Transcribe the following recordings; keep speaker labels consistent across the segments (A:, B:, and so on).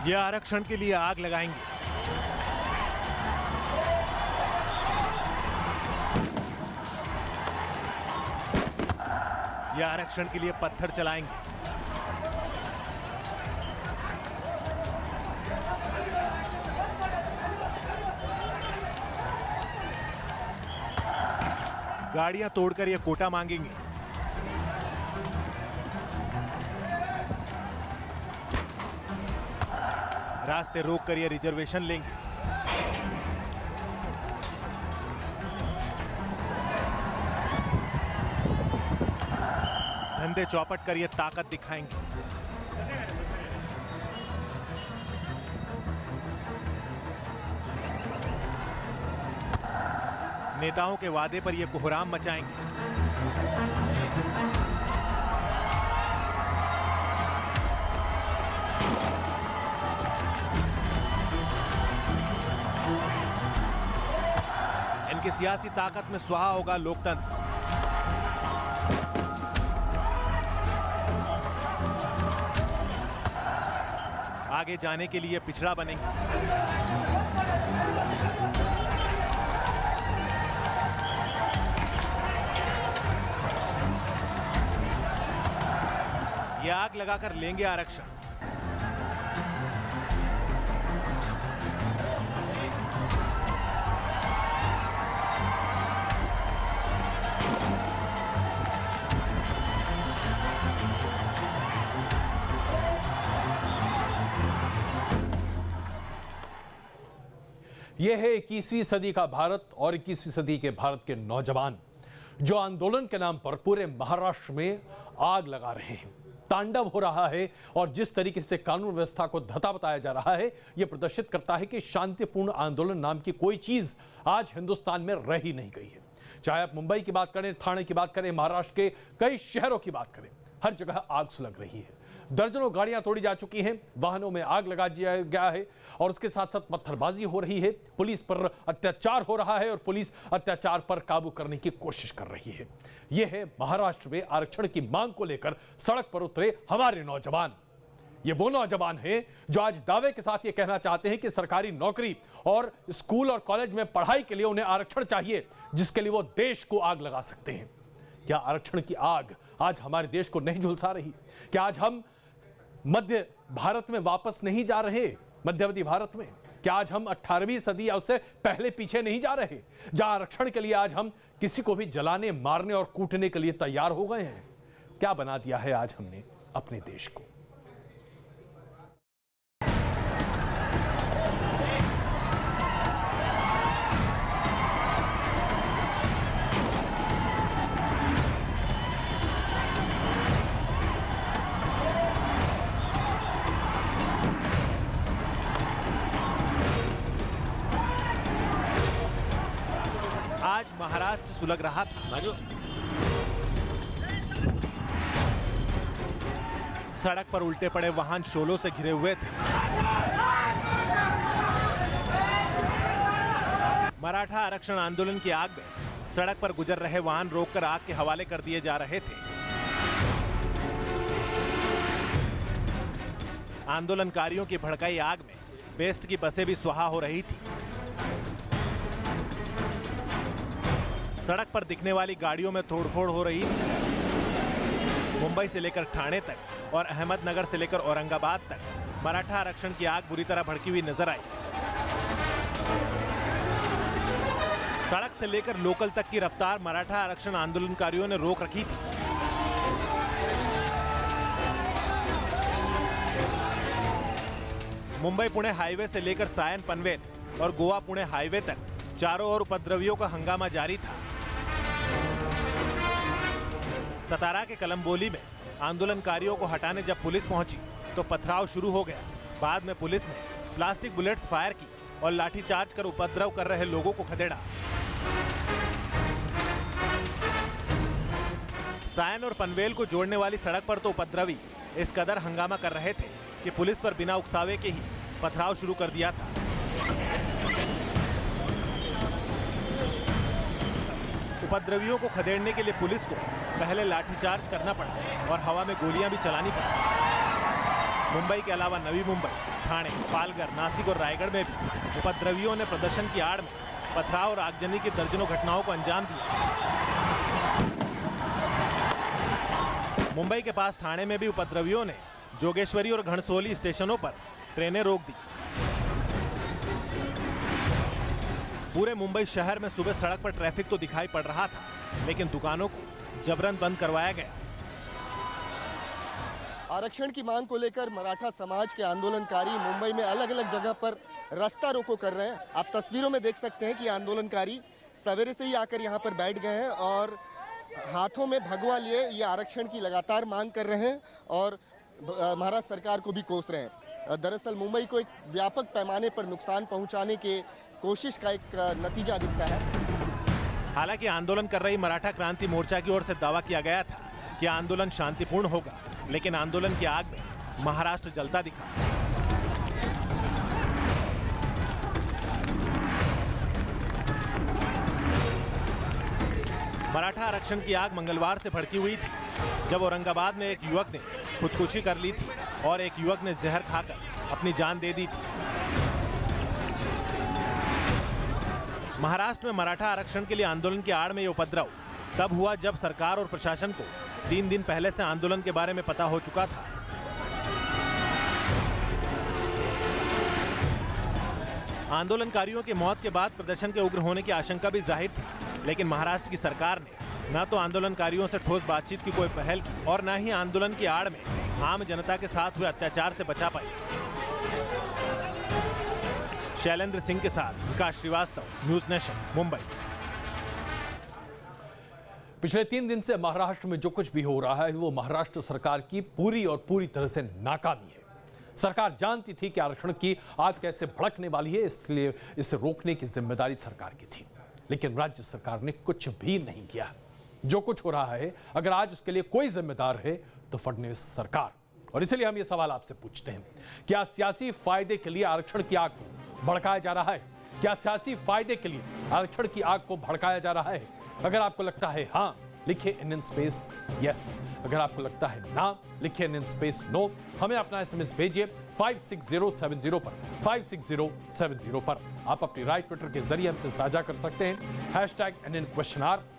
A: ये आरक्षण के लिए आग लगाएंगे। ये आरक्षण के लिए पत्थर चलाएंगे। गाड़ियां तोड़कर ये कोटा मांगेंगे। रास्ते रोककर ये रिजर्वेशन लेंगे। धंधे चौपट कर ये ताकत दिखाएंगे। नेताओं के वादे पर ये कोहराम मचाएंगे। इनकी सियासी ताकत में स्वाहा होगा लोकतंत्र। आगे जाने के लिए पिछड़ा बनेंगे। ये आग लगाकर लेंगे आरक्षण।
B: यह है 21वीं सदी का भारत और 21वीं सदी के भारत के नौजवान जो आंदोलन के नाम पर पूरे महाराष्ट्र में आग लगा रहे हैं। तांडव हो रहा है और जिस तरीके से कानून व्यवस्था को धता बताया जा रहा है, यह प्रदर्शित करता है कि शांतिपूर्ण आंदोलन नाम की कोई चीज आज हिंदुस्तान में रह ही नहीं गई है। चाहे आप मुंबई की बात करें, ठाणे की बात करें, महाराष्ट्र के कई शहरों की बात करें, हर जगह आग सुलग रही है। दर्जनों गाड़ियां तोड़ी जा चुकी हैं, वाहनों में आग लगा दिया गया है और उसके साथ साथ पत्थरबाजी हो रही है। पुलिस पर अत्याचार हो रहा है और पुलिस अत्याचार पर काबू करने की कोशिश कर रही है। यह है महाराष्ट्र में आरक्षण की मांग को लेकर सड़क पर उतरे हमारे नौजवान। ये वो नौजवान हैं जो आज दावे के साथ ये कहना चाहते हैं कि सरकारी नौकरी और स्कूल और कॉलेज में पढ़ाई के लिए उन्हें आरक्षण चाहिए, जिसके लिए वो देश को आग लगा सकते हैं। क्या आरक्षण की आग आज हमारे देश को नहीं झुलसा रही? क्या आज हम मध्य भारत में वापस नहीं जा रहे? मध्यवर्ती भारत में क्या आज हम 18वीं सदी या उससे पहले पीछे नहीं जा रहे, जहां आरक्षण के लिए आज हम किसी को भी जलाने, मारने और कूटने के लिए तैयार हो गए हैं? क्या बना दिया है आज हमने अपने देश को?
A: आज महाराष्ट्र सुलग रहा था। सड़क पर उल्टे पड़े वाहन शोलों से घिरे हुए थे। मराठा आरक्षण आंदोलन की आग में सड़क पर गुजर रहे वाहन रोककर आग के हवाले कर दिए जा रहे थे। आंदोलनकारियों की भड़काई आग में बेस्ट की बसें भी सुहा हो रही थी। सड़क पर दिखने वाली गाड़ियों में तोड़फोड़ हो रही थी। मुंबई से लेकर ठाणे तक और अहमदनगर से लेकर औरंगाबाद तक मराठा आरक्षण की आग बुरी तरह भड़की हुई नजर आई। सड़क से लेकर लोकल तक की रफ्तार मराठा आरक्षण आंदोलनकारियों ने रोक रखी थी। मुंबई पुणे हाईवे से लेकर सायन पनवेल और गोवा पुणे हाईवे तक चारों ओर उपद्रवियों का हंगामा जारी था। सतारा के कलम्बोली में आंदोलनकारियों को हटाने जब पुलिस पहुंची तो पथराव शुरू हो गया। बाद में पुलिस ने प्लास्टिक बुलेट्स फायर की और लाठीचार्ज कर उपद्रव कर रहे लोगों को खदेड़ा। सायन और पनवेल को जोड़ने वाली सड़क पर तो उपद्रवी इस कदर हंगामा कर रहे थे कि पुलिस पर बिना उकसावे के ही पथराव शुरू कर दिया था। उपद्रवियों को खदेड़ने के लिए पुलिस को पहले लाठीचार्ज करना पड़ा और हवा में गोलियां भी चलानी पड़ी। मुंबई के अलावा नवी मुंबई, ठाणे, पालघर, नासिक और रायगढ़ में भी उपद्रवियों ने प्रदर्शन की आड़ में पथराव और आगजनी की दर्जनों घटनाओं को अंजाम दिया। मुंबई के पास ठाणे में भी उपद्रवियों ने जोगेश्वरी और घणसोली स्टेशनों पर ट्रेनें रोक दी। पूरे मुंबई शहर में सुबह सड़क पर ट्रैफिक तो दिखाई पड़ रहा था, लेकिन दुकानों को जबरन बंद करवाया गया।
C: आरक्षण की मांग को लेकर मराठा समाज के आंदोलनकारी मुंबई में अलग अलग जगह पर रास्ता रोको कर रहे हैं। आप तस्वीरों में देख सकते हैं कि आंदोलनकारी सवेरे से ही आकर यहां पर बैठ गए हैं और हाथों में भगवा लिए ये आरक्षण की लगातार मांग कर रहे हैं और महाराष्ट्र सरकार को भी कोस रहे हैं। दरअसल मुंबई को एक व्यापक पैमाने पर नुकसान पहुंचाने के कोशिश का एक नतीजा दिखता है।
A: हालांकि आंदोलन कर रही मराठा क्रांति मोर्चा की ओर से दावा किया गया था कि आंदोलन शांतिपूर्ण होगा, लेकिन आंदोलन की आग में महाराष्ट्र जलता दिखा। मराठा आरक्षण की आग मंगलवार से भड़की हुई थी, जब औरंगाबाद में एक युवक ने खुदकुशी कर ली थी और एक युवक ने जहर खाकर अपनी जान दे दी थी। महाराष्ट्र में मराठा आरक्षण के लिए आंदोलन की आड़ में यह उपद्रव तब हुआ जब सरकार और प्रशासन को 3 दिन पहले से आंदोलन के बारे में पता हो चुका था। आंदोलनकारियों की मौत के बाद प्रदर्शन के उग्र होने की आशंका भी जाहिर थी, लेकिन महाराष्ट्र की सरकार ने न तो आंदोलनकारियों से ठोस बातचीत की कोई पहल की और न ही आंदोलन की आड़ में आम जनता के साथ हुए अत्याचार से बचा पाई। शैलेंद्र सिंह के साथ विकास श्रीवास्तव, न्यूज नेशन, मुंबई।
B: पिछले 3 दिन से महाराष्ट्र में जो कुछ भी हो रहा है वो महाराष्ट्र सरकार की पूरी तरह से नाकामी है। सरकार जानती थी कि आरक्षण की आग कैसे भड़कने वाली है, इसलिए इसे रोकने की जिम्मेदारी सरकार की थी, लेकिन राज्य सरकार ने कुछ भी नहीं किया। जो कुछ हो रहा है, अगर आज उसके लिए कोई जिम्मेदार है तो फडणवीस सरकार। और इसलिए हम ये सवाल आपसे पूछते हैं, क्या सियासी फायदे के लिए आरक्षण की आग को भड़काया जा रहा है? क्या सियासी फायदे के लिए आरक्षण की आग को भड़काया जा रहा है? अगर आपको लगता है हाँ, लिखिए इन स्पेस यस। अगर आपको लगता है ना, लिखिए इन स्पेस नो। हमें अपना SMS भेजिए 56070 पर 56070 पर। आप अपनी राय ट्विटर के जरिए हमसे साझा कर सकते हैं। #NN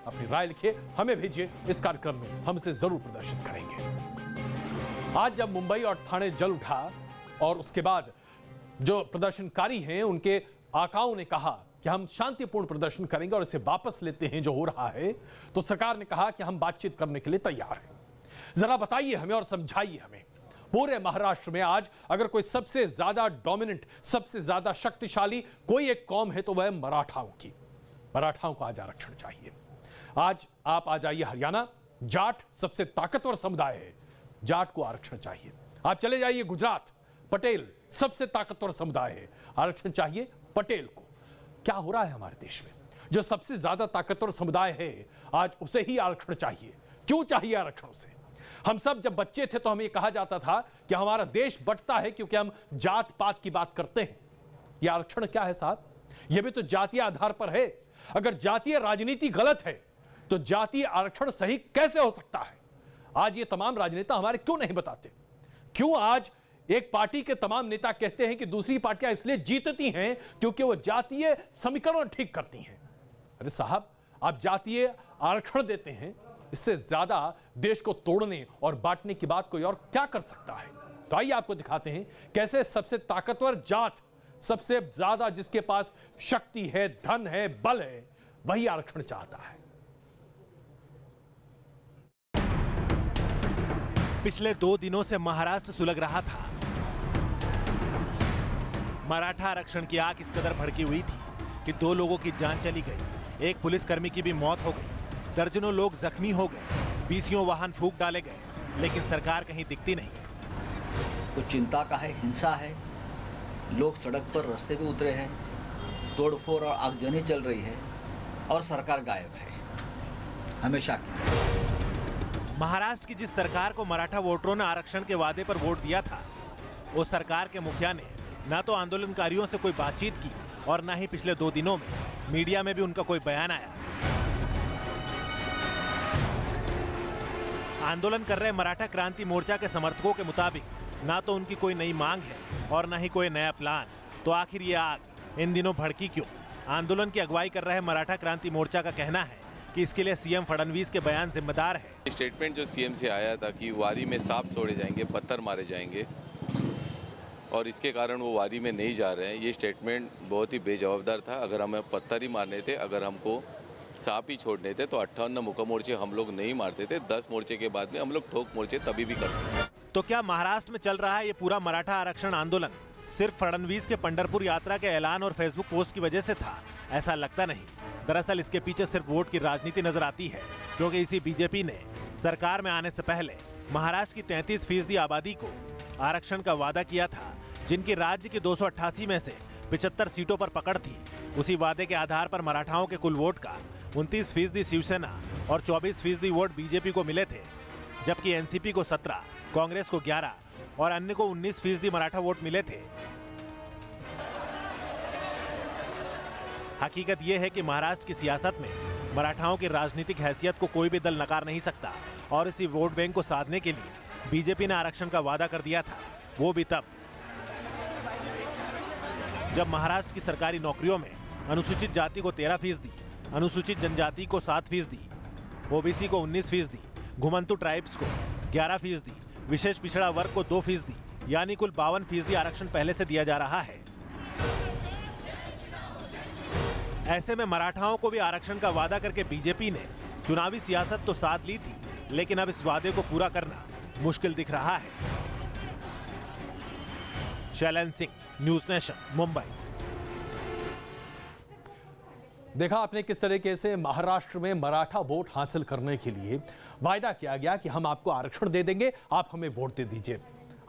B: अपनी राय लिखिए, हमें भेजिए। इस कार्यक्रम में हम इसे जरूर प्रदर्शित करेंगे। आज जब मुंबई और ठाणे जल उठा और उसके बाद जो प्रदर्शनकारी हैं उनके आकाओं ने कहा कि हम शांतिपूर्ण प्रदर्शन करेंगे और इसे वापस लेते हैं जो हो रहा है, तो सरकार ने कहा कि हम बातचीत करने के लिए तैयार हैं। जरा बताइए हमें और समझाइए हमें, पूरे महाराष्ट्र में आज अगर कोई सबसे ज्यादा डोमिनेंट, सबसे ज्यादा शक्तिशाली कोई एक कौम है तो वह मराठाओं की। मराठाओं को आज आरक्षण चाहिए। आज आप आ जाइए हरियाणा, जाट सबसे ताकतवर समुदाय है, जाट को आरक्षण चाहिए। आप चले जाइए गुजरात, पटेल सबसे ताकतवर समुदाय है, आरक्षण चाहिए पटेल को। क्या हो रहा है हमारे देश में? जो सबसे ज्यादा ताकतवर समुदाय है आज उसे ही आरक्षण चाहिए। क्यों चाहिए आरक्षण उसे? हम सब जब बच्चे थे तो हमें कहा जाता था कि हमारा देश बंटता है क्योंकि हम जात पात की बात करते हैं। यह आरक्षण क्या है साहब? यह भी तो जातीय आधार पर है। अगर जातीय राजनीति गलत है तो जातीय आरक्षण सही कैसे हो सकता है? आज ये तमाम राजनेता हमारे क्यों नहीं बताते? क्यों आज एक पार्टी के तमाम नेता कहते हैं कि दूसरी पार्टियां इसलिए जीतती हैं क्योंकि वो जातीय समीकरण ठीक करती हैं? अरे साहब, आप जातीय आरक्षण देते हैं, इससे ज्यादा देश को तोड़ने और बांटने की बात कोई और क्या कर सकता है? तो आइए आपको दिखाते हैं कैसे सबसे ताकतवर जात, सबसे ज्यादा जिसके पास शक्ति है, धन है, बल है, वही आरक्षण चाहता है।
A: पिछले 2 दिनों से महाराष्ट्र सुलग रहा था। मराठा आरक्षण की आग इस कदर भड़की हुई थी कि 2 लोगों की जान चली गई, एक पुलिसकर्मी की भी मौत हो गई, दर्जनों लोग जख्मी हो गए, 20 वाहन फूंक डाले गए, लेकिन सरकार कहीं दिखती नहीं।
D: तो चिंता का है, हिंसा है, लोग सड़क पर रास्ते पे उतरे हैं, तोड़फोड़ और आगजनी चल रही है और सरकार गायब है, हमेशा की तरह।
A: महाराष्ट्र की जिस सरकार को मराठा वोटरों ने आरक्षण के वादे पर वोट दिया था, उस सरकार के मुखिया ने न तो आंदोलनकारियों से कोई बातचीत की और न ही पिछले 2 दिनों में मीडिया में भी उनका कोई बयान आया। आंदोलन कर रहे मराठा क्रांति मोर्चा के समर्थकों के मुताबिक ना तो उनकी कोई नई मांग है और ना ही कोई नया प्लान। तो आखिर ये आग इन दिनों भड़की क्यों? आंदोलन की अगुवाई कर रहे मराठा क्रांति मोर्चा का कहना है कि इसके लिए सीएम फडणवीस के बयान जिम्मेदार है।
E: स्टेटमेंट जो सीएम से आया था कि वारी में सांप छोड़े जाएंगे, पत्थर मारे जाएंगे और इसके कारण वो वारी में नहीं जा रहे हैं, ये स्टेटमेंट बहुत ही बेजवाबदार था। अगर हमें पत्थर ही मारने थे, अगर हमको सांप ही छोड़ने थे तो 58 मुक्का मोर्चे हम लोग नहीं मारते थे। 10 मोर्चे के बाद में हम लोग ठोक मोर्चे तभी भी कर सकते हैं।
A: तो क्या महाराष्ट्र में चल रहा है ये पूरा मराठा आरक्षण आंदोलन सिर्फ फडणवीस के पंढरपुर यात्रा के ऐलान और फेसबुक पोस्ट की वजह से था? ऐसा लगता नहीं। दरअसल इसके पीछे सिर्फ वोट की राजनीति नजर आती है, क्योंकि इसी बीजेपी ने सरकार में आने से पहले महाराष्ट्र की 33% आबादी को आरक्षण का वादा किया था, जिनकी राज्य की 288 में से 75 सीटों पर पकड़ थी। उसी वादे के आधार पर मराठाओं के कुल वोट का 29% शिवसेना और 24% वोट बीजेपी को मिले थे, जबकि एनसीपी को 17, कांग्रेस को 11 और अन्य को 19% मराठा वोट मिले थे। हकीकत यह है कि महाराष्ट्र की सियासत में मराठाओं की राजनीतिक हैसियत को कोई भी दल नकार नहीं सकता और इसी वोट बैंक को साधने के लिए बीजेपी ने आरक्षण का वादा कर दिया था, वो भी तब जब महाराष्ट्र की सरकारी नौकरियों में अनुसूचित जाति को 13%, अनुसूचित जनजाति को 7%, ओबीसी को 19%, घुमंतु ट्राइब्स को 11%, विशेष पिछड़ा वर्ग को 2%, यानी कुल 52% आरक्षण पहले से दिया जा रहा है। ऐसे में मराठाओं को भी आरक्षण का वादा करके बीजेपी ने चुनावी सियासत तो साथ ली थी, लेकिन अब इस वादे को पूरा करना मुश्किल दिख रहा है। Shailendra Singh, news nation, Mumbai.
B: देखा आपने किस तरीके से महाराष्ट्र में मराठा वोट हासिल करने के लिए वायदा किया गया कि हम आपको आरक्षण दे देंगे, आप हमें वोट दे दीजिए।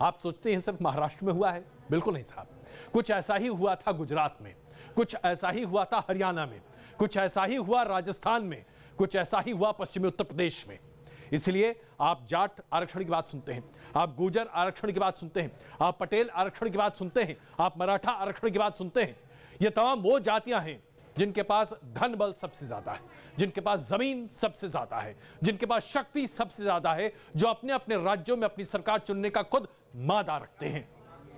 B: आप सोचते हैं सिर्फ महाराष्ट्र में हुआ है? बिल्कुल नहीं साहब। कुछ ऐसा ही हुआ था गुजरात में, कुछ ऐसा ही हुआ था हरियाणा में, कुछ ऐसा ही हुआ राजस्थान में, कुछ ऐसा ही हुआ पश्चिमी उत्तर प्रदेश में। इसलिए आप जाट आरक्षण की बात सुनते हैं, आप गुर्जर आरक्षण की बात सुनते हैं, आप पटेल आरक्षण की बात सुनते हैं, आप मराठा आरक्षण की बात सुनते हैं। ये तमाम वो जातियां हैं जिनके पास धन बल सबसे ज्यादा है, जिनके पास जमीन सबसे ज्यादा है, जिनके पास शक्ति सबसे ज्यादा है, जो अपने अपने राज्यों में अपनी सरकार चुनने का खुद मादा रखते हैं।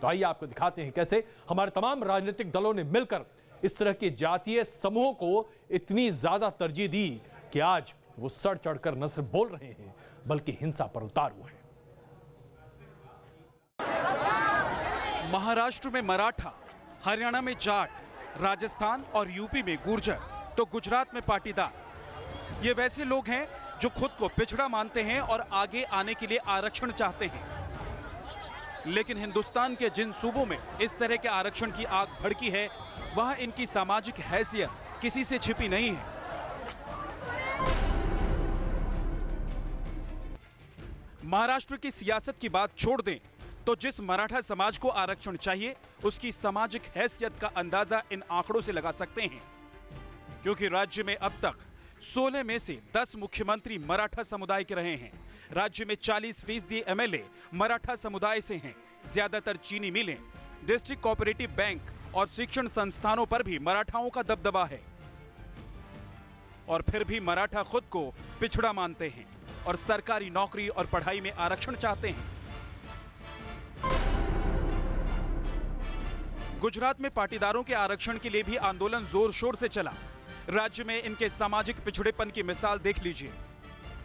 B: तो आइए आपको दिखाते हैं कैसे हमारे तमाम राजनीतिक दलों ने मिलकर इस तरह के जातीय समूहों को इतनी ज्यादा तरजीह दी कि आज वो सड़ चढ़कर न सिर्फ बोल रहे हैं बल्कि हिंसा पर उतारू हैं।
F: महाराष्ट्र में मराठा, हरियाणा में जाट, राजस्थान और यूपी में गुर्जर, तो गुजरात में पाटीदार। ये वैसे लोग हैं जो खुद को पिछड़ा मानते हैं और आगे आने के लिए आरक्षण चाहते हैं। लेकिन हिंदुस्तान के जिन सूबों में इस तरह के आरक्षण की आग भड़की है, वहां इनकी सामाजिक हैसियत किसी से छिपी नहीं है। महाराष्ट्र की सियासत की बात छोड़ दें तो जिस मराठा समाज को आरक्षण चाहिए, उसकी सामाजिक हैसियत का अंदाजा इन आंकड़ों से लगा सकते हैं, क्योंकि राज्य में अब तक 16 में से 10 मुख्यमंत्री मराठा समुदाय के रहे हैं। राज्य में 40% एमएलए मराठा समुदाय से हैं। ज्यादातर चीनी मिलें, डिस्ट्रिक्ट कोऑपरेटिव बैंक और शिक्षण संस्थानों पर भी मराठाओं का दबदबा है। और फिर भी मराठा खुद को पिछड़ा मानते हैं और सरकारी नौकरी और पढ़ाई में आरक्षण चाहते हैं। गुजरात में पाटीदारों के आरक्षण के लिए भी आंदोलन जोर शोर से चला। राज्य में इनके सामाजिक पिछड़ेपन की मिसाल देख लीजिए।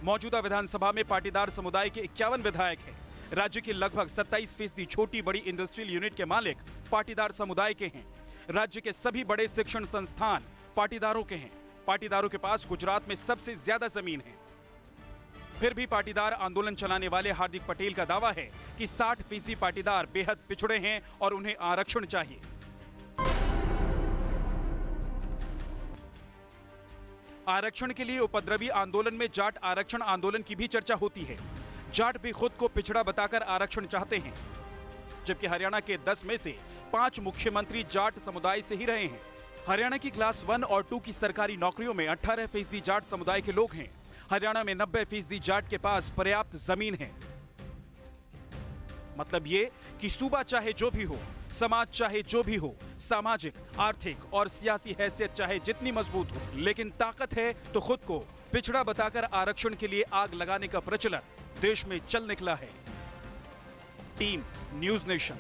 F: मौजूदा विधानसभा में पाटीदार समुदाय के 51 विधायक हैं। राज्य की लगभग 27% छोटी बड़ी इंडस्ट्रियल यूनिट के मालिक पाटीदार समुदाय के हैं। राज्य के सभी बड़े शिक्षण संस्थान पाटीदारों के हैं। पाटीदारों के पास गुजरात में सबसे ज्यादा जमीन है। फिर भी पाटीदार आंदोलन चलाने वाले हार्दिक पटेल का दावा है कि 60% पाटीदार बेहद पिछड़े हैं और उन्हें आरक्षण चाहिए। आरक्षण के लिए उपद्रवी आंदोलन में जाट आरक्षण आंदोलन की भी चर्चा होती है। जाट भी खुद को पिछड़ा बताकर आरक्षण चाहते हैं, जबकि हरियाणा के 10 में से 5 मुख्यमंत्री जाट समुदाय से ही रहे हैं। हरियाणा की क्लास 1 और 2 की सरकारी नौकरियों में 18% जाट समुदाय के लोग हैं। हरियाणा में 90% जाट के पास पर्याप्त जमीन है। मतलब ये कि सूबा चाहे जो भी हो, समाज चाहे जो भी हो, सामाजिक, आर्थिक और सियासी हैसियत चाहे जितनी मजबूत हो, लेकिन ताकत है तो खुद को पिछड़ा बताकर आरक्षण के लिए आग लगाने का प्रचलन देश में चल निकला है। Team news nation.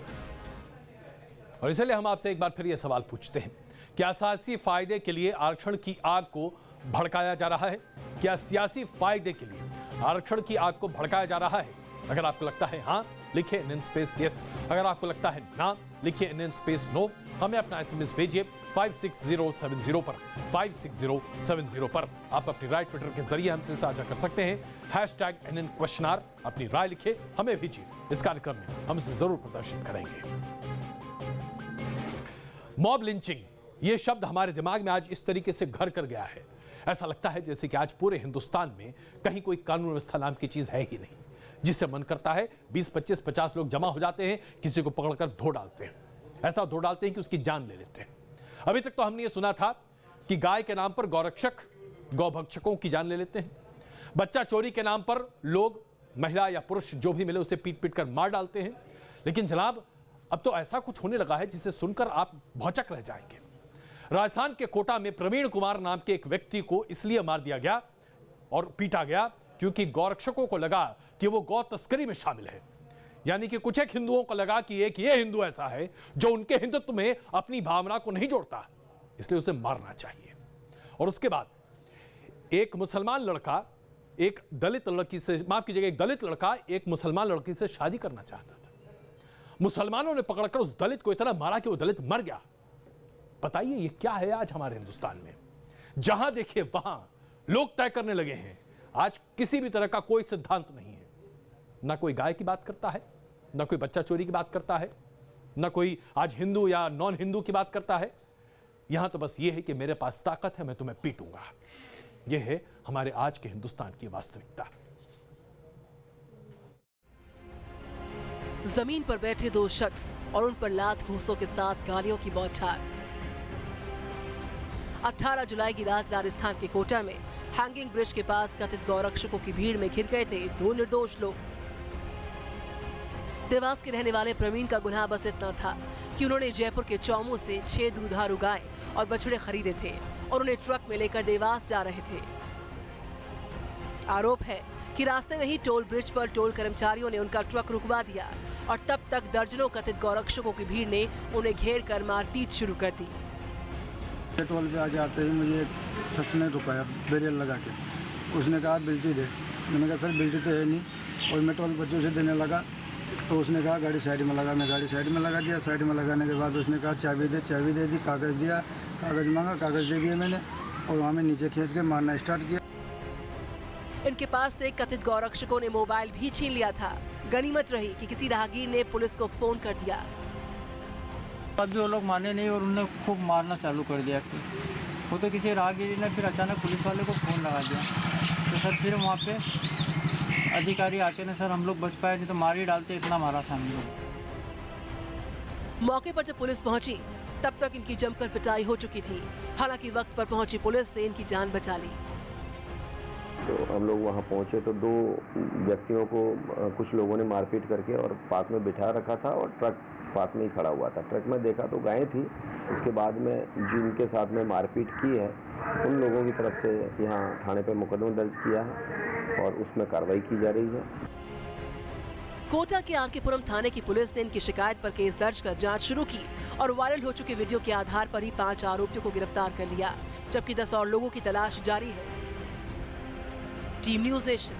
B: और इसलिए हम आपसे एक बार फिर यह सवाल पूछते हैं, क्या सियासी फायदे के लिए आरक्षण की आग को भड़काया जा रहा है? क्या सियासी फायदे के लिए आरक्षण की आग को भड़काया जा रहा है? अगर आपको लगता है हाँ, लिखिए इन स्पेस यस। अगर आपको लगता है ना, लिखिए इन स्पेस नो। हमें अपना एसएमएस भेजिए 56070 पर, 56070 पर। आप अपनी राय ट्विटर के जरिए हमसे साझा कर सकते हैं। #NN अपनी राय लिखिए, हमें भेजिए। इस कार्यक्रम में हम इसे जरूर प्रदर्शित करेंगे। मॉब लिंचिंग, यह शब्द हमारे दिमाग में आज इस तरीके से घर कर गया है, ऐसा लगता है जैसे कि आज पूरे हिंदुस्तान में कहीं कोई कानून व्यवस्था नाम की चीज है ही नहीं। जिससे मन करता है 20, 25, 50 लोग जमा हो जाते हैं, किसी को पकड़कर धो डालते हैं। ऐसा धो डालते हैं कि उसकी जान ले लेते हैं। अभी तक तो हमने ये सुना था कि गाय के नाम पर गौरक्षक गौभक्षकों की जान ले लेते हैं। बच्चा चोरी के नाम पर लोग, महिला या पुरुष जो भी मिले उसे पीट पीट कर मार डालते हैं। लेकिन जनाब, अब तो ऐसा कुछ होने लगा है जिसे सुनकर आप भौचक रह जाएंगे। राजस्थान के कोटा में प्रवीण कुमार नाम के एक व्यक्ति को इसलिए मार दिया गया और पीटा गया क्योंकि गौरक्षकों को लगा कि वो गौ तस्करी में शामिल है। यानी कि कुछ एक हिंदुओं को लगा कि एक ये हिंदू ऐसा है जो उनके हिंदुत्व में अपनी भावना को नहीं जोड़ता, इसलिए उसे मारना चाहिए। और उसके बाद एक मुसलमान लड़का एक दलित लड़की से, माफ कीजिएगा, एक दलित लड़का एक मुसलमान लड़की से शादी करना चाहता था। मुसलमानों ने पकड़कर उस दलित को इतना मारा कि वो दलित मर गया। बताइए ये क्या है आज हमारे हिंदुस्तान में? जहां देखिए वहां लोग तय करने लगे हैं। आज किसी भी तरह का कोई सिद्धांत नहीं है। ना कोई गाय की बात करता है, ना कोई बच्चा चोरी की बात करता है, ना कोई आज हिंदू या नॉन हिंदू की बात करता है। यहां तो बस ये है कि मेरे पास ताकत है, मैं तुम्हें पीटूंगा। यह है हमारे आज के हिंदुस्तान की वास्तविकता।
G: जमीन पर बैठे दो शख्स और उन पर लात घूंसों के साथ गालियों की बौछार। 18 जुलाई की रात राजस्थान के कोटा में हैंगिंग ब्रिज के पास कथित गौरक्षकों की भीड़ में घिर गए थे दो निर्दोष लोग। देवास के रहने वाले प्रवीण का गुनाह बस इतना था कि उन्होंने जयपुर के चौमू से 6 दुधारू गाय और बछड़े खरीदे थे और उन्हें ट्रक में लेकर देवास जा रहे थे। आरोप है कि रास्ते में ही टोल ब्रिज पर टोल कर्मचारियों ने उनका ट्रक रुकवा दिया और तब तक दर्जनों कथित गौरक्षकों की भीड़ ने उन्हें घेर कर मारपीट शुरू कर दी।
H: टोल पे आगे आते ही मुझे एक शख्स ने रुकाया बैरियर लगा के। उसने कहा बिल्टी दे। मैंने कहा सर बिल्टी तो है नहीं। और मैं टोल बच्चों से देने लगा तो उसने कहा गाड़ी साइड में लगा। मैं गाड़ी साइड में लगा दिया। साइड में लगाने के बाद उसने कहा चाबी दे। चाबी दे दी। कागज़ दिया, कागज़ मांगा, कागज़ दे दिए मैंने और वहाँ में नीचे खींच के मारना स्टार्ट किया।
G: इनके पास से कथित गौरक्षकों ने मोबाइल भी छीन लिया था। गनीमत रही कि किसी राहगीर ने पुलिस को फोन कर दिया।
I: बाद भी वो लोग माने नहीं और उन्होंने खूब मारना चालू कर दिया। वो तो किसी राहगीरी ने फिर अचानक पुलिस वाले को फ़ोन लगा दिया। तो सर फिर वहाँ पे अधिकारी आके ने सर हम लोग बच पाए, नहीं तो मार ही डालते, इतना मारा था हम लोग।
G: मौके पर जब पुलिस पहुंची तब तक इनकी जमकर पिटाई हो चुकी थी। हालांकि वक्त पर पहुंची पुलिस ने इनकी जान बचा ली।
J: तो हम लोग वहाँ पहुँचे तो दो व्यक्तियों को कुछ लोगों ने मारपीट करके और पास में बिठा रखा था और ट्रक पास में ही खड़ा हुआ था। ट्रक में देखा तो गायें थी। उसके बाद में जिनके साथ में मारपीट की है उन लोगों की तरफ से यहाँ थाने पे मुकदमा दर्ज किया है और उसमें कार्रवाई की जा रही है।
G: कोटा के आरकेपुरम थाने की पुलिस ने इनकी शिकायत पर केस दर्ज कर जांच शुरू की और वायरल हो चुके वीडियो के आधार पर ही 5 आरोपियों को गिरफ्तार कर लिया, जबकि 10 और लोगों की तलाश जारी है। Team news nation.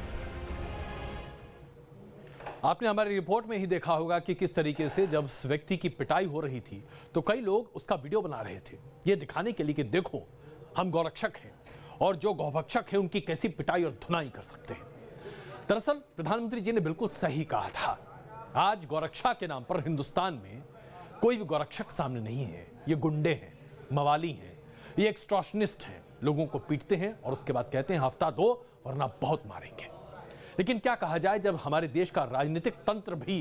B: आपने हमारी रिपोर्ट में ही देखा होगा कि किस तरीके से जब उस व्यक्ति की पिटाई हो रही थी तो कई लोग उसका वीडियो बना रहे थे, ये दिखाने के लिए कि देखो हम गौरक्षक हैं और जो गौभक्षक हैं उनकी कैसी पिटाई और धुनाई कर सकते हैं। दरअसल प्रधानमंत्री जी ने बिल्कुल सही कहा था। आज गौरक्षा के नाम पर हिंदुस्तान में कोई भी गौरक्षक सामने नहीं है। ये गुंडे हैं, मवाली हैं, ये एक्सटॉर्शनिस्ट हैं, लोगों को पीटते हैं और उसके बाद कहते हैं हफ्ता दो वरना बहुत मारेंगे। लेकिन क्या कहा जाए जब हमारे देश का राजनीतिक तंत्र भी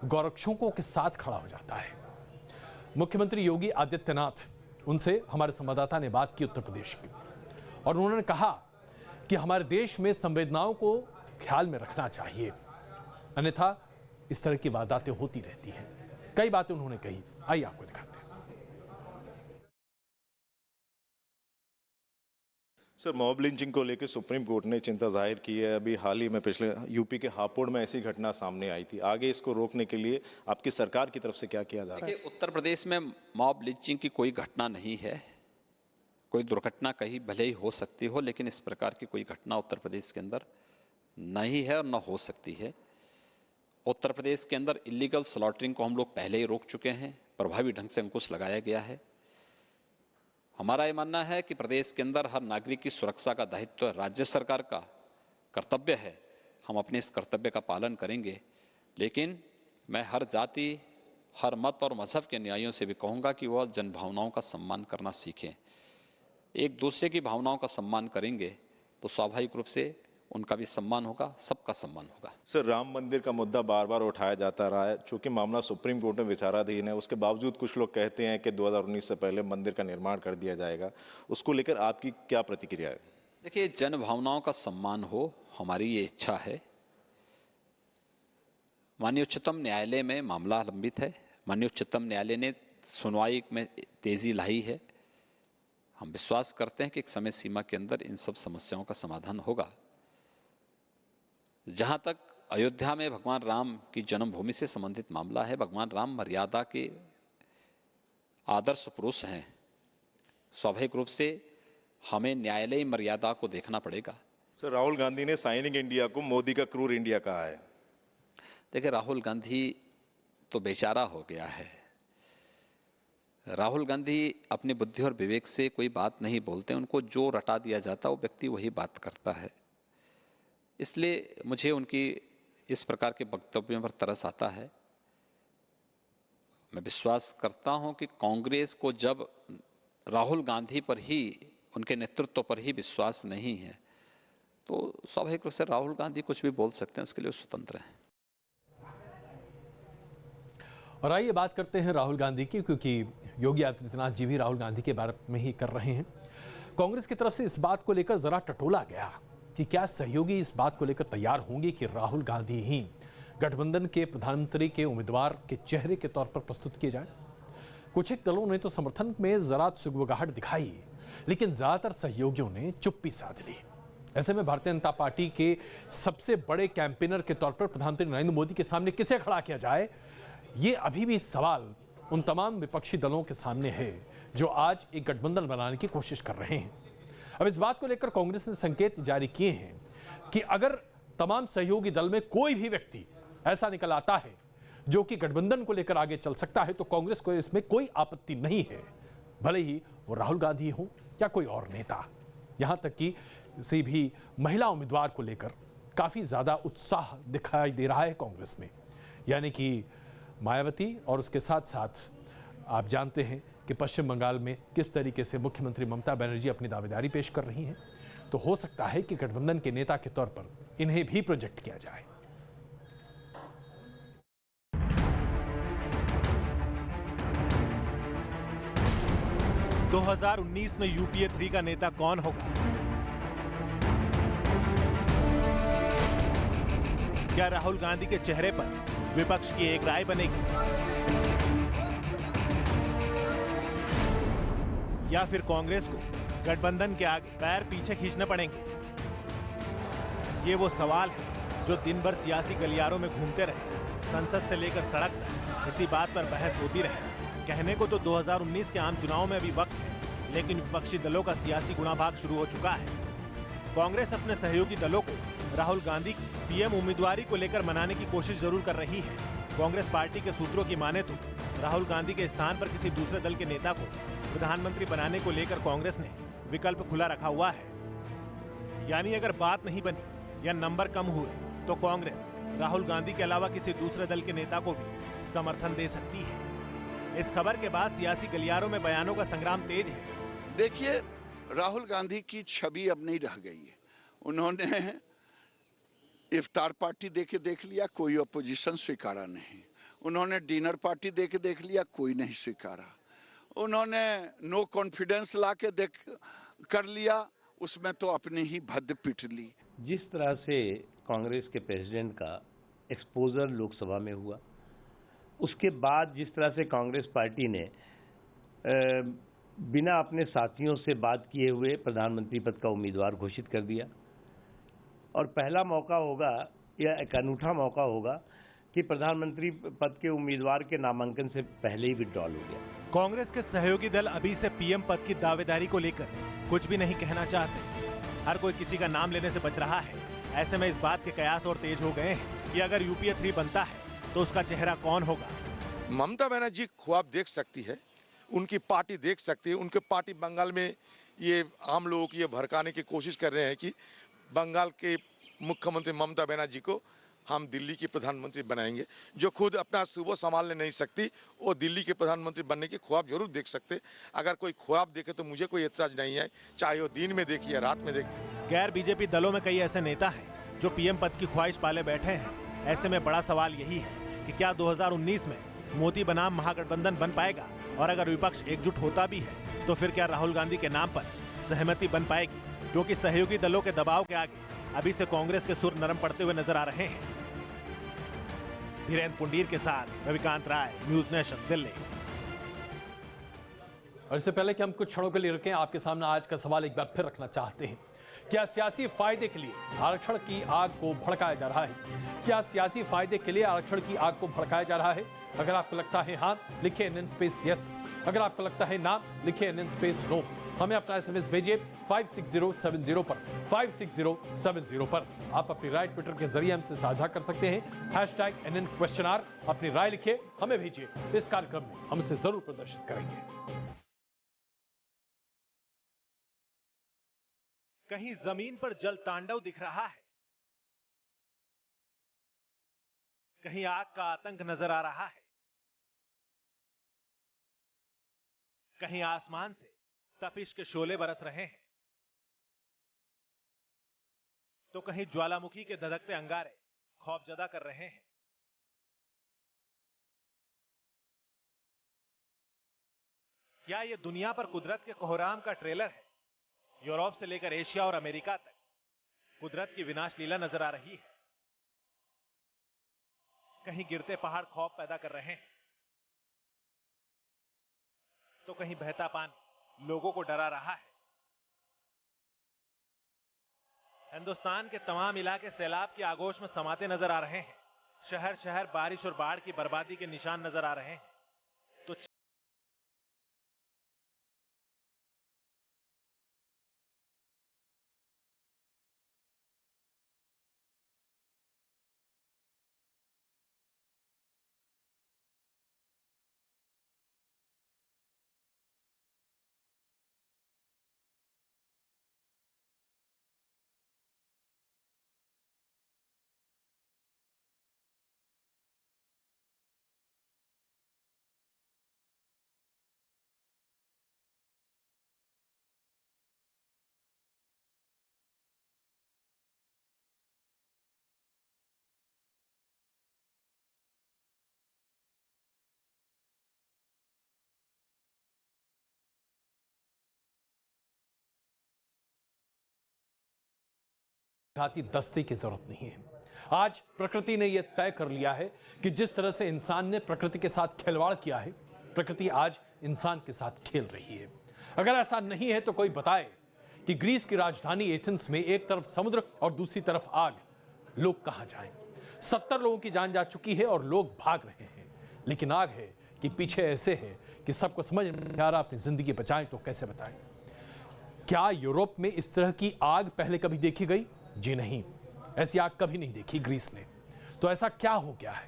B: गौरक्षकों के साथ खड़ा हो जाता है। मुख्यमंत्री योगी आदित्यनाथ, उनसे हमारे संवाददाता ने बात की उत्तर प्रदेश की, और उन्होंने कहा कि हमारे देश में संवेदनाओं को ख्याल में रखना चाहिए, अन्यथा इस तरह की वारदातें होती रहती हैं। कई बातें उन्होंने कही, आइए आपको दिखाते हैं।
K: सर, मॉब लिंचिंग को लेकर सुप्रीम कोर्ट ने चिंता जाहिर की है। अभी हाल ही में पिछले यूपी के हापुड़ में ऐसी घटना सामने आई थी। आगे इसको रोकने के लिए आपकी सरकार की तरफ से क्या किया जा रहा है?
L: उत्तर प्रदेश में मॉब लिंचिंग की कोई घटना नहीं है। कोई दुर्घटना कहीं भले ही हो सकती हो, लेकिन इस प्रकार की कोई घटना उत्तर प्रदेश के अंदर नहीं है और न हो सकती है। उत्तर प्रदेश के अंदर इलीगल स्लॉटरिंग को हम लोग पहले ही रोक चुके हैं, प्रभावी ढंग से अंकुश लगाया गया है। हमारा ये मानना है कि प्रदेश के अंदर हर नागरिक की सुरक्षा का दायित्व राज्य सरकार का कर्तव्य है। हम अपने इस कर्तव्य का पालन करेंगे, लेकिन मैं हर जाति, हर मत और मजहब के न्यायियों से भी कहूँगा कि वह जनभावनाओं का सम्मान करना सीखें। एक दूसरे की भावनाओं का सम्मान करेंगे तो स्वाभाविक रूप से उनका भी सम्मान होगा, सबका सम्मान होगा।
K: सर, राम मंदिर का मुद्दा बार बार उठाया जाता रहा है। चूंकि मामला सुप्रीम कोर्ट में विचाराधीन है, उसके बावजूद कुछ लोग कहते हैं कि 2019 से पहले मंदिर का निर्माण कर दिया जाएगा। उसको लेकर आपकी क्या प्रतिक्रिया है?
L: देखिए, जन भावनाओं का सम्मान हो, हमारी ये इच्छा है। माननीय उच्चतम न्यायालय में मामला लंबित है। माननीय उच्चतम न्यायालय ने सुनवाई में तेजी लाई है। हम विश्वास करते हैं कि एक समय सीमा के अंदर इन सब समस्याओं का समाधान होगा। जहाँ तक अयोध्या में भगवान राम की जन्मभूमि से संबंधित मामला है, भगवान राम मर्यादा के आदर्श पुरुष हैं। स्वाभाविक रूप से हमें न्यायालयी मर्यादा को देखना पड़ेगा।
K: सर, राहुल गांधी ने साइनिंग इंडिया को मोदी का क्रूर इंडिया कहा है।
L: देखिए, राहुल गांधी तो बेचारा हो गया है। राहुल गांधी अपनी बुद्धि और विवेक से कोई बात नहीं बोलते। उनको जो रटा दिया जाता वो व्यक्ति वही बात करता है। इसलिए मुझे उनकी इस प्रकार के वक्तव्यों पर तरस आता है। मैं विश्वास करता हूं कि कांग्रेस को जब राहुल गांधी पर ही, उनके नेतृत्व पर ही विश्वास नहीं है, तो स्वाभाविक रूप से राहुल गांधी कुछ भी बोल सकते हैं, उसके लिए स्वतंत्र हैं।
B: और आइए बात करते हैं राहुल गांधी की, क्योंकि योगी आदित्यनाथ जी भी राहुल गांधी के बारे में ही कर रहे हैं। कांग्रेस की तरफ से इस बात को लेकर जरा टटोला गया कि क्या सहयोगी इस बात को लेकर तैयार होंगे कि राहुल गांधी ही गठबंधन के प्रधानमंत्री के उम्मीदवार के चेहरे के तौर पर प्रस्तुत किए जाए। कुछ एक दलों ने तो समर्थन में जरा सुगबुगाहट दिखाई, लेकिन ज्यादातर सहयोगियों ने चुप्पी साध ली। ऐसे में भारतीय जनता पार्टी के सबसे बड़े कैंपेनर के तौर पर प्रधानमंत्री नरेंद्र मोदी के सामने किसे खड़ा किया जाए, ये अभी भी सवाल उन तमाम विपक्षी दलों के सामने है जो आज एक गठबंधन बनाने की कोशिश कर रहे हैं। अब इस बात को लेकर कांग्रेस ने संकेत जारी किए हैं कि अगर तमाम सहयोगी दल में कोई भी व्यक्ति ऐसा निकल आता है जो कि गठबंधन को लेकर आगे चल सकता है, तो कांग्रेस को इसमें कोई आपत्ति नहीं है, भले ही वो राहुल गांधी हो या कोई और नेता। यहां तक कि किसी भी महिला उम्मीदवार को लेकर काफी ज्यादा उत्साह दिखाई दे रहा है कांग्रेस में। यानी कि मायावती और उसके साथ साथ आप जानते हैं कि पश्चिम बंगाल में किस तरीके से मुख्यमंत्री ममता बनर्जी अपनी दावेदारी पेश कर रही हैं, तो हो सकता है कि गठबंधन के नेता के तौर पर इन्हें भी प्रोजेक्ट किया जाए।
A: तो 2019 में यूपीए 3 का नेता कौन होगा? क्या राहुल गांधी के चेहरे पर विपक्ष की एक राय बनेगी, या फिर कांग्रेस को गठबंधन के आगे पैर पीछे खींचने पड़ेंगे? ये वो सवाल है जो दिन भर सियासी गलियारों में घूमते रहे। संसद से लेकर सड़क तक इसी बात पर बहस होती रहे। कहने को तो 2019 के आम चुनाव में अभी वक्त है, लेकिन विपक्षी दलों का सियासी गुणाभाग शुरू हो चुका है। कांग्रेस अपने सहयोगी दलों को राहुल गांधी की पीएम उम्मीदवारी को लेकर मनाने की कोशिश जरूर कर रही है। कांग्रेस पार्टी के सूत्रों की माने तो राहुल गांधी के स्थान पर किसी दूसरे दल के नेता को प्रधानमंत्री बनाने को लेकर कांग्रेस ने विकल्प खुला रखा हुआ है। यानी अगर बात नहीं बनी या नंबर कम हुए तो कांग्रेस राहुल गांधी के अलावा किसी दूसरे दल के नेता को भी समर्थन दे सकती है। इस खबर के बाद सियासी गलियारों में बयानों का संग्राम तेज है।
M: देखिए, राहुल गांधी की छवि अब नहीं रह गई है। उन्होंने इफ्तार पार्टी देख लिया, कोई अपोजिशन स्वीकारा नहीं। उन्होंने डिनर पार्टी देख लिया, कोई नहीं स्वीकारा। उन्होंने नो कॉन्फिडेंस ला के कर लिया, उसमें तो अपनी ही भद्द पिट ली।
N: जिस तरह से कांग्रेस के प्रेसिडेंट का एक्सपोजर लोकसभा में हुआ, उसके बाद जिस तरह से कांग्रेस पार्टी ने बिना अपने साथियों से बात किए हुए प्रधानमंत्री पद का उम्मीदवार घोषित कर दिया। और पहला मौका होगा या एक अनूठा मौका होगा कि प्रधानमंत्री पद के उम्मीदवार के नामांकन से पहले ही विड्रॉल हो गया।
A: कांग्रेस के सहयोगी दल अभी से पीएम पद की दावेदारी को लेकर कुछ भी नहीं कहना चाहते। हर कोई किसी का नाम लेने से बच रहा है। ऐसे में इस बात के कयास और तेज हो गए हैं कि अगर यूपीए 3 बनता है तो उसका चेहरा कौन होगा।
O: ममता बनर्जी ख्वाब देख सकती है, उनकी पार्टी देख सकती है। उनके पार्टी बंगाल में ये आम लोगों की ये भड़काने की कोशिश कर रहे हैं कि बंगाल के मुख्यमंत्री ममता बनर्जी को हम दिल्ली की प्रधानमंत्री बनाएंगे। जो खुद अपना सुबह संभालने नहीं सकती वो दिल्ली के प्रधानमंत्री बनने की ख्वाब जरूर देख सकते। अगर कोई ख्वाब देखे तो मुझे कोई एतराज नहीं है, चाहे वो दिन में देखिए या रात में देखिए।
A: गैर बीजेपी दलों में कई ऐसे नेता हैं जो पीएम पद की ख्वाहिश पाले बैठे हैं। ऐसे में बड़ा सवाल यही है कि क्या 2019 में मोदी बनाम महागठबंधन बन पाएगा, और अगर विपक्ष एकजुट होता भी है तो फिर क्या राहुल गांधी के नाम पर सहमति बन पाएगी, क्योंकि सहयोगी दलों के दबाव के आगे अभी से कांग्रेस के सुर नरम पड़ते हुए नजर आ रहे हैं। धीरेन्द्र पुंडीर के साथ रविकांत राय, न्यूज नेशन, दिल्ली।
B: और इससे पहले कि हम कुछ क्षणों के लिए रुकें, आपके सामने आज का सवाल एक बार फिर रखना चाहते हैं। क्या सियासी फायदे के लिए आरक्षण की आग को भड़काया जा रहा है? क्या सियासी फायदे के लिए आरक्षण की आग को भड़काया जा रहा है? अगर आपको लगता है हाँ, लिखिए NN स्पेस यस। अगर आपको लगता है ना, लिखिए NN स्पेस नो। हमें अपना SMS भेजिए 56070 पर, 56070 पर। आप अपनी राय ट्विटर के जरिए हमसे साझा कर सकते हैं। #NN अपनी राय लिखिए, हमें भेजिए। इस कार्यक्रम में हम इसे जरूर प्रदर्शित करेंगे।
A: कहीं जमीन पर जल तांडव दिख रहा है, कहीं आग का आतंक नजर आ रहा है, कहीं आसमान से तपिश के शोले बरस रहे हैं, तो कहीं ज्वालामुखी के धधकते अंगारे खौफजदा कर रहे हैं। क्या यह दुनिया पर कुदरत के कोहराम का ट्रेलर है? यूरोप से लेकर एशिया और अमेरिका तक कुदरत की विनाश लीला नजर आ रही है। कहीं गिरते पहाड़ खौफ पैदा कर रहे हैं, तो कहीं बहता पानी लोगों को डरा रहा है। हिंदुस्तान के तमाम इलाके सैलाब की आगोश में समाते नजर आ रहे हैं। शहर शहर बारिश और बाढ़ की बर्बादी के निशान नजर आ रहे हैं। तो
B: घाती दस्ते की जरूरत नहीं है। आज प्रकृति ने यह तय कर लिया है कि जिस तरह से इंसान ने प्रकृति के साथ खिलवाड़ किया है, प्रकृति आज इंसान के साथ खेल रही है। अगर ऐसा नहीं है तो कोई बताए कि ग्रीस की राजधानी एथेंस में एक तरफ समुद्र और दूसरी तरफ आग, लोग कहां जाएं? 70 लोगों की जान जा चुकी है और लोग भाग रहे हैं। लेकिन आग है कि पीछे ऐसे है कि सबको समझ में आ रहा, अपनी जिंदगी बचाएं तो कैसे बताएं। क्या यूरोप में इस तरह की आग पहले कभी देखी गई? जी नहीं, ऐसी आग कभी नहीं देखी ग्रीस ने। तो ऐसा क्या हो गया है,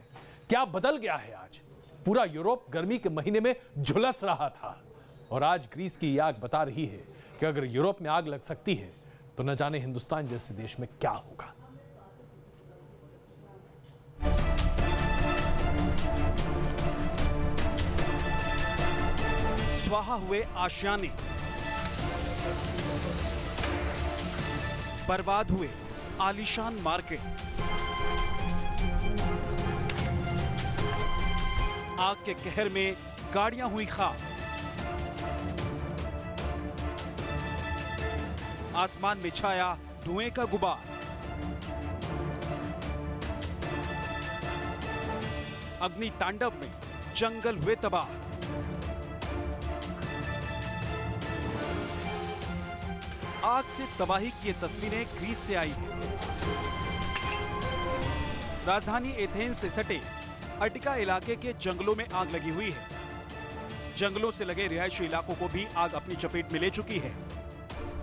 B: क्या बदल गया है? आज पूरा यूरोप गर्मी के महीने में झुलस रहा था और आज ग्रीस की आग बता रही है कि अगर यूरोप में आग लग सकती है तो न जाने हिंदुस्तान जैसे देश में क्या होगा।
F: स्वाहा हुए आशियाने, बर्बाद हुए आलीशान मार्केट, आग के कहर में गाड़ियां हुई खाक, आसमान में छाया धुएं का गुबार, अग्नि तांडव में जंगल हुए तबाह, आग से तबाही की ये तस्वीरें ग्रीस से आई हैं। राजधानी एथेंस से सटे अटिका इलाके के जंगलों में आग लगी हुई है। जंगलों से लगे रिहायशी इलाकों को भी आग अपनी चपेट में ले चुकी है।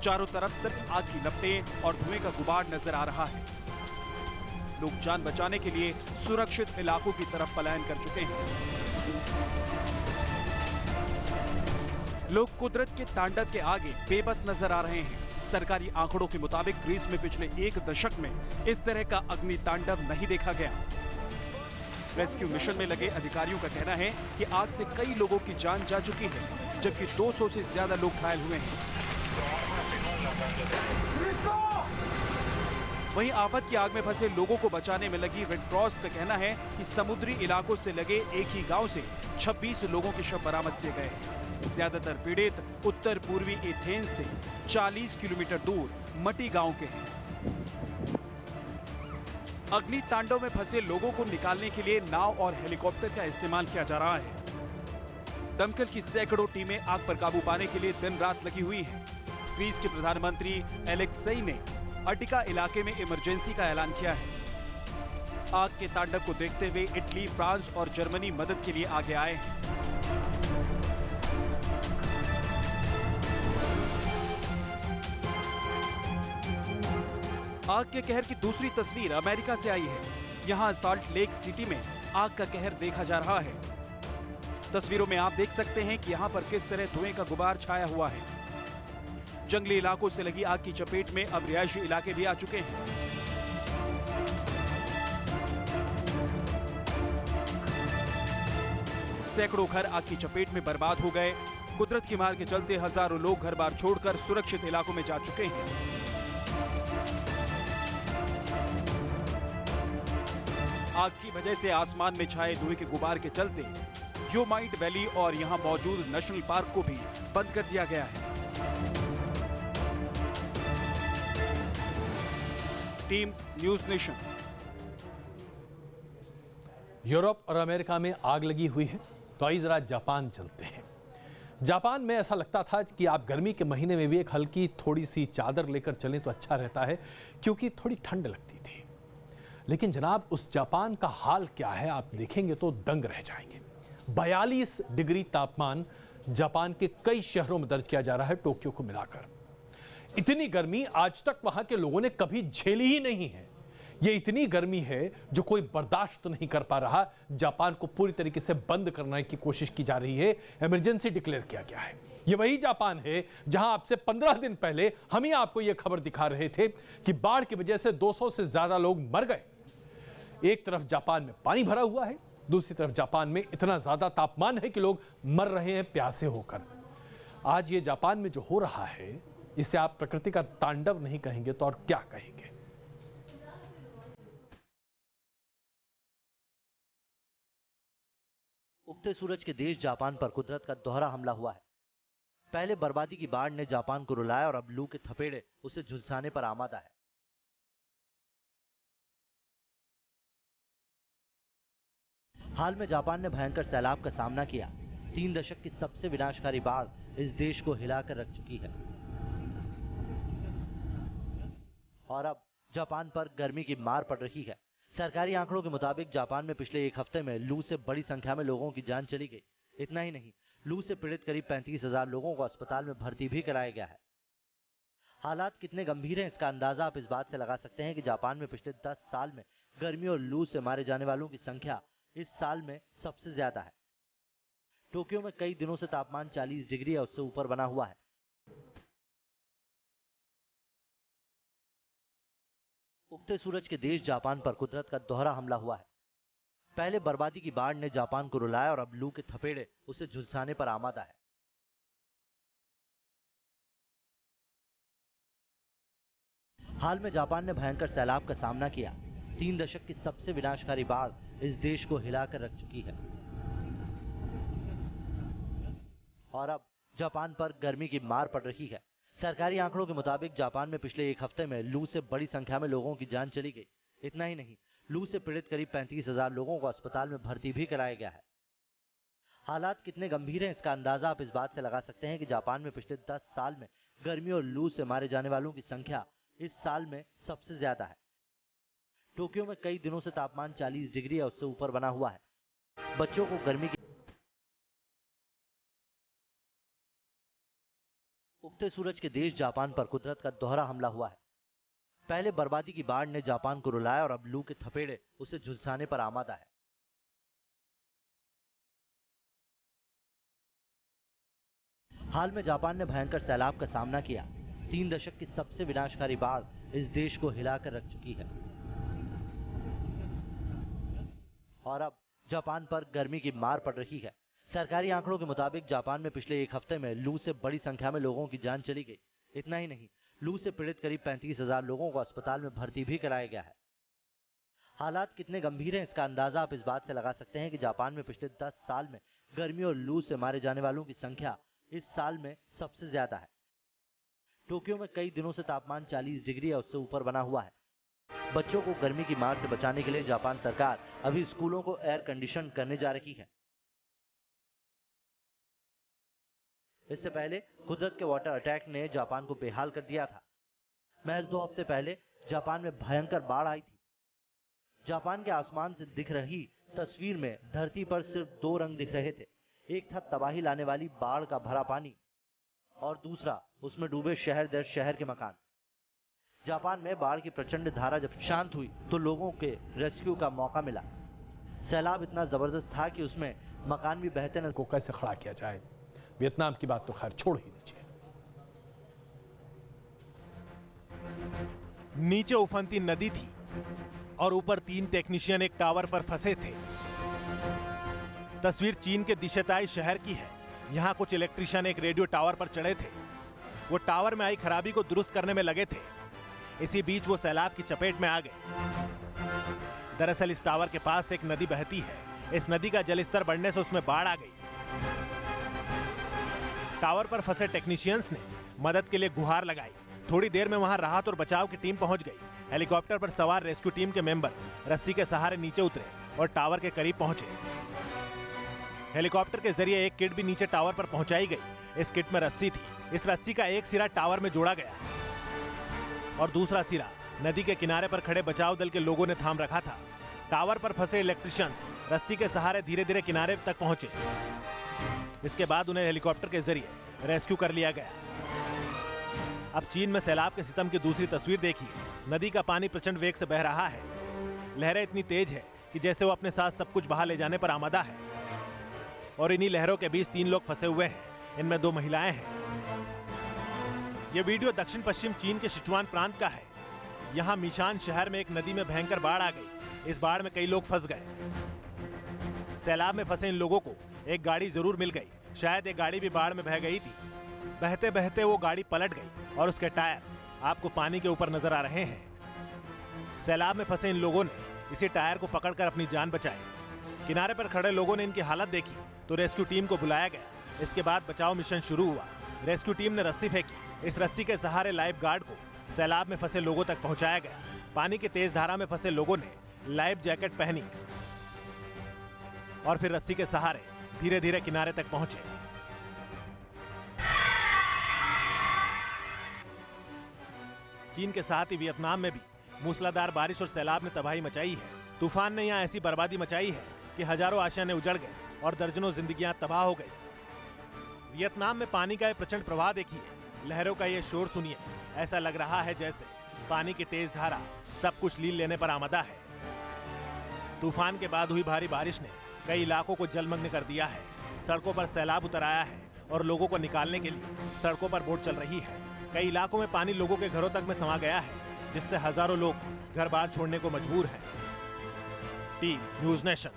F: चारों तरफ सिर्फ आग की लपटें और धुएं का गुबार नजर आ रहा है। लोग जान बचाने के लिए सुरक्षित इलाकों की तरफ पलायन कर चुके हैं। लोग कुदरत के तांडव के आगे बेबस नजर आ रहे हैं। सरकारी आंकड़ों के मुताबिक ग्रीस में पिछले 1 दशक में इस तरह का अग्नि तांडव नहीं देखा गया। रेस्क्यू मिशन में लगे अधिकारियों का कहना है कि आग से कई लोगों की जान जा चुकी है, जबकि 200 से ज्यादा लोग घायल हुए हैं। वहीं आफत की आग में फंसे लोगों को बचाने में लगी रेड क्रॉस का कहना है कि समुद्री इलाकों से लगे एक ही गांव से 26 लोगों के शव बरामद किए गए। ज्यादातर पीड़ित उत्तर पूर्वी एथेंस से 40 किलोमीटर दूर मटी गांव के हैं। अग्नि तांडव में फंसे लोगों को निकालने के लिए नाव और हेलीकॉप्टर का इस्तेमाल किया जा रहा है। दमकल की सैकड़ों टीमें आग पर काबू पाने के लिए दिन रात लगी हुई हैं। ग्रीस के प्रधानमंत्री एलेक्सी ने अटिका इलाके में इमरजेंसी का ऐलान किया है। आग के तांडव को देखते हुए इटली, फ्रांस और जर्मनी मदद के लिए आगे आए हैं। आग के कहर की दूसरी तस्वीर अमेरिका से आई है। यहां साल्ट लेक सिटी में आग का कहर देखा जा रहा है। तस्वीरों में आप देख सकते हैं कि यहां पर किस तरह धुएं का गुबार छाया हुआ है। जंगली इलाकों से लगी आग की चपेट में अब रिहायशी इलाके भी आ चुके हैं। सैकड़ों घर आग की चपेट में बर्बाद हो गए। कुदरत की मार के चलते हजारों लोग घर बार छोड़कर सुरक्षित इलाकों में जा चुके हैं। आग की वजह से आसमान में छाए धुएं के गुबार के चलते योमाइट वैली और यहां मौजूद नेशनल पार्क को भी बंद कर दिया गया है। Team news nation.
B: यूरोप और अमेरिका में आग लगी हुई है, तो आइए जरा जापान चलते हैं। जापान में ऐसा लगता था कि आप गर्मी के महीने में भी एक हल्की थोड़ी सी चादर लेकर चलें तो अच्छा रहता है, क्योंकि थोड़ी ठंड लगती थी। लेकिन जनाब, उस जापान का हाल क्या है आप देखेंगे तो दंग रह जाएंगे। 42 डिग्री तापमान जापान के कई शहरों में दर्ज किया जा रहा है, टोक्यो को मिलाकर। इतनी गर्मी आज तक वहां के लोगों ने कभी झेली ही नहीं है। यह इतनी गर्मी है जो कोई बर्दाश्त नहीं कर पा रहा। जापान को पूरी तरीके से बंद करने की कोशिश की जा रही है। इमरजेंसी डिक्लेयर किया गया है। यह वही जापान है जहां आपसे 15 दिन पहले हम ही आपको यह खबर दिखा रहे थे कि बाढ़ की वजह से 200 से ज्यादा लोग मर गए। एक तरफ जापान में पानी भरा हुआ है, दूसरी तरफ जापान में इतना ज्यादा तापमान है कि लोग मर रहे हैं प्यासे होकर। आज ये जापान में जो हो रहा है, इसे आप प्रकृति का तांडव नहीं कहेंगे तो और क्या कहेंगे।
P: उगते सूरज के देश जापान पर कुदरत का दोहरा हमला हुआ है। पहले बर्बादी की बाढ़ ने जापान को रुलाया और अब लू के थपेड़े उसे झुलसाने पर आमादा है। हाल में जापान ने भयंकर सैलाब का सामना किया। 3 दशक की सबसे विनाशकारी बाढ़ इस देश को हिलाकर रख चुकी है और अब जापान पर गर्मी की मार पड़ रही है। सरकारी आंकड़ों के मुताबिक जापान में पिछले एक हफ्ते में लू से बड़ी संख्या में लोगों की जान चली गई। इतना ही नहीं, लू से पीड़ित करीब 35,000 लोगों को अस्पताल में भर्ती भी कराया गया है। हालात कितने गंभीर हैं, इसका अंदाजा आप इस बात से लगा सकते हैं कि जापान में पिछले 10 साल में गर्मी और लू से मारे जाने वालों की संख्या इस साल में सबसे ज्यादा है। टोक्यो में कई दिनों से तापमान 40 डिग्री या उससे ऊपर बना हुआ है। उगते सूरज के देश जापान पर कुदरत का दोहरा हमला हुआ है। पहले बर्बादी की बाढ़ ने जापान को रुलाया और अब लू के थपेड़े उसे झुलसाने पर आमादा है। हाल में जापान ने भयंकर सैलाब का सामना किया। 3 दशक की सबसे विनाशकारी बाढ़ इस देश को हिलाकर रख चुकी है और अब जापान पर गर्मी की मार पड़ रही है। सरकारी आंकड़ों के मुताबिक जापान में पिछले एक हफ्ते में लू से बड़ी संख्या में लोगों की जान चली गई। इतना ही नहीं, लू से पीड़ित करीब 35,000 लोगों को अस्पताल में भर्ती भी कराया गया है। हालात कितने गंभीर हैं, इसका अंदाजा आप इस बात से लगा सकते हैं कि जापान में पिछले 10 साल में गर्मी और लू से मारे जाने वालों की संख्या इस साल में सबसे ज्यादा है। टोक्यो में कई दिनों से तापमान 40 डिग्री या उससे ऊपर बना हुआ है। बच्चों को गर्मी की उगते सूरज के देश जापान पर कुदरत का दोहरा हमला हुआ है। पहले बर्बादी की बाढ़ ने जापान को रुलाया और अब लू के थपेड़े उसे झुलसाने पर आमादा है। हाल में जापान ने भयंकर सैलाब का सामना किया। 3 दशक की सबसे विनाशकारी बाढ़ इस देश को हिलाकर रख चुकी है और अब जापान पर गर्मी की मार पड़ रही है। सरकारी आंकड़ों के मुताबिक जापान में पिछले एक हफ्ते में लू से बड़ी संख्या में लोगों की जान चली गई। इतना ही नहीं, लू से पीड़ित करीब 35,000 लोगों को अस्पताल में भर्ती भी कराया गया है। हालात कितने गंभीर हैं इसका अंदाजा आप इस बात से लगा सकते हैं कि जापान में पिछले 10 साल में गर्मी और लू से मारे जाने वालों की संख्या इस साल में सबसे ज्यादा है। टोक्यो में कई दिनों से तापमान 40 डिग्री या उससे ऊपर बना हुआ है। बच्चों को गर्मी की मार से बचाने के लिए जापान सरकार अभी स्कूलों को एयर कंडीशन करने जा रही है। इससे पहले कुदरत के वाटर अटैक ने जापान को बेहाल कर दिया था। महज 2 हफ्ते पहले जापान में भयंकर बाढ़ आई थी। जापान के आसमान से दिख रही तस्वीर में धरती पर सिर्फ 2 रंग दिख रहे थे। एक था तबाही लाने वाली बाढ़ का भरा पानी और दूसरा उसमें डूबे शहर दर शहर के मकान। जापान में बाढ़ की प्रचंड धारा जब शांत हुई तो लोगों के रेस्क्यू का मौका मिला। सैलाब इतना जबरदस्त था कि उसमें मकान भी बहते न
B: को कैसे खड़ा किया जाए। वियतनाम की बात तो खैर छोड़ ही दीजिए।
A: नीचे उफनती नदी थी और ऊपर 3 टेक्नीशियन एक टावर पर फंसे थे। तस्वीर चीन के दिशेताई शहर की है। यहां कुछ इलेक्ट्रिशियन एक रेडियो टावर पर चढ़े थे। वो टावर में आई खराबी को दुरुस्त करने में लगे थे। इसी बीच वो सैलाब की चपेट में आ गए। दरअसल इस टावर के पास एक नदी बहती है। इस नदी का जलस्तर बढ़ने से उसमें बाढ़ आ गई। टावर पर फंसे टेक्नीशियंस ने मदद के लिए गुहार लगाई। थोड़ी देर में वहां राहत और बचाव की टीम पहुंच गई। हेलीकॉप्टर पर सवार रेस्क्यू टीम के मेंबर रस्सी के सहारे नीचे उतरे और टावर के करीब पहुंचे। हेलीकॉप्टर के जरिए एक किट भी नीचे टावर पर पहुंचाई गई। इस किट में रस्सी थी। इस रस्सी का एक सिरा टावर में जोड़ा गया और दूसरा सिरा नदी के किनारे पर खड़े बचाव दल के लोगों ने थाम रखा था। टावर पर फंसे इलेक्ट्रिशियंस रस्सी के सहारे धीरे धीरे किनारे तक पहुंचे। इसके बाद उन्हें हेलीकॉप्टर के जरिए रेस्क्यू कर लिया गया। अब चीन में सैलाब के सितम की दूसरी तस्वीर देखिए। नदी का पानी प्रचंड वेग से बह रहा है। लहरें इतनी तेज है कि जैसे वो अपने साथ सब कुछ बहा ले जाने पर आमादा है। और इन्हीं लहरों के बीच 3 लोग फंसे हुए हैं। इनमें 2 महिलाएं हैं। यह वीडियो दक्षिण पश्चिम चीन के सिचुआन प्रांत का है। यहाँ मिशान शहर में एक नदी में भयंकर बाढ़ आ गई। इस बाढ़ में कई लोग फंस गए। सैलाब में फंसे इन लोगों को एक गाड़ी जरूर मिल गई। शायद एक गाड़ी भी बाढ़ में बह गई थी। बहते बहते वो गाड़ी पलट गई और उसके टायर आपको पानी के ऊपर नजर आ रहे हैं। सैलाब में फंसे इन लोगों ने इसी टायर को पकड़कर अपनी जान बचाई। किनारे पर खड़े लोगों ने इनकी हालत देखी तो रेस्क्यू टीम को बुलाया गया। इसके बाद बचाव मिशन शुरू हुआ। रेस्क्यू टीम ने रस्सी फेंकी। इस रस्सी के सहारे लाइफ गार्ड को सैलाब में फंसे लोगों तक पहुंचाया गया। पानी की तेज धारा में फंसे लोगों ने लाइफ जैकेट पहनी और फिर रस्सी के सहारे धीरे धीरे किनारे तक पहुंचे। चीन के साथ ही वियतनाम में भी मूसलाधार बारिश और सैलाब ने तबाही मचाई है। तूफान ने यहाँ ऐसी बर्बादी मचाई है कि हजारों आशाएं उजड़ गए और दर्जनों जिंदगियां तबाह हो गई। वियतनाम में पानी का ये प्रचंड प्रवाह देखिए। लहरों का ये शोर सुनिए। ऐसा लग रहा है जैसे पानी की तेज धारा सब कुछ लील लेने पर आमादा है। तूफान के बाद हुई भारी बारिश ने कई इलाकों को जलमग्न कर दिया है। सड़कों पर सैलाब उतर आया है और लोगों को निकालने के लिए सड़कों पर बोट चल रही है। कई इलाकों में पानी लोगों के घरों तक में समा गया है, जिससे हजारों लोग घर बार छोड़ने को मजबूर हैं। Team news nation.